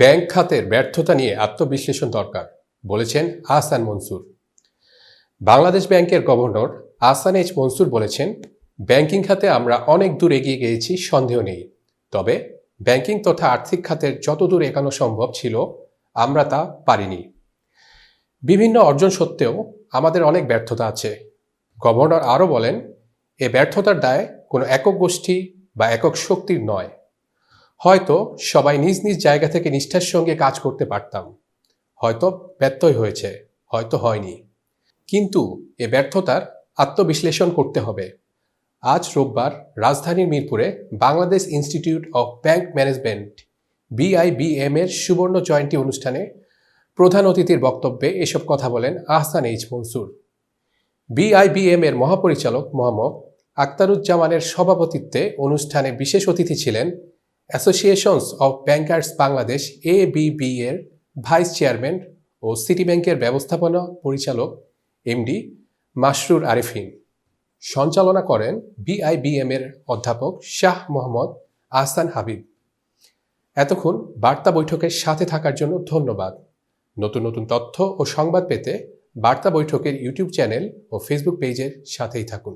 Bank খাতের ব্যর্থতা নিয়ে আত্মবিশ্লেষণ দরকার, বলেছেন আহসান মনসুর। বাংলাদেশ ব্যাংকের গভর্নর আহসান এইচ মনসুর বলেছেন, ব্যাংকিং খাতে আমরা অনেক দূর এগিয়ে গিয়েছি, সন্দেহ নেই। তবে ব্যাংকিং তথা আর্থিক খাতের যত দূর এগানো সম্ভব ছিল, আমরা তা পারিনি। বিভিন্ন অর্জন সত্ত্বেও আমাদের অনেক ব্যর্থতা আছে। গভর্নর আরও বলেন, এ ব্যর্থতার দায় কোনো একক গোষ্ঠী বা একক শক্তির নয়। হয়তো সবাই নিজ নিজ জায়গা থেকে নিষ্ঠার সঙ্গে কাজ করতে পারতাম, হয়তো ব্যত্যয় হয়েছে, হয়তো হয়নি। কিন্তু এ ব্যর্থতার আত্মবিশ্লেষণ করতে হবে। আজ রোববার রাজধানীর মিরপুরে Bangladesh institute of bank management BIBM এর সুবর্ণ জয়ন্তী অনুষ্ঠানে প্রধান অতিথির বক্তব্যে এসব কথা বলেন আহসান এইচ মনসুর। BIBM এর মহাপরিচালক মোহাম্মদ আখতারুজ্জামানের সভাপতিত্বে অনুষ্ঠানে বিশেষ অতিথি ছিলেন associations of bankers Bangladesh ABB এর ভাইস চেয়ারম্যান ও সিটি ব্যাংকের ব্যবস্থাপনা পরিচালক MD মাসরুর আরেফিন। সঞ্চালনা করেন BIBM এর অধ্যাপক শাহ মোহাম্মদ আহসান হাবিব। এতক্ষণ বার্তা বৈঠকের সাথে থাকার জন্য ধন্যবাদ। নতুন নতুন তথ্য ও সংবাদ পেতে বার্তা বৈঠকের ইউটিউব চ্যানেল ও ফেসবুক পেজের সাথেই থাকুন।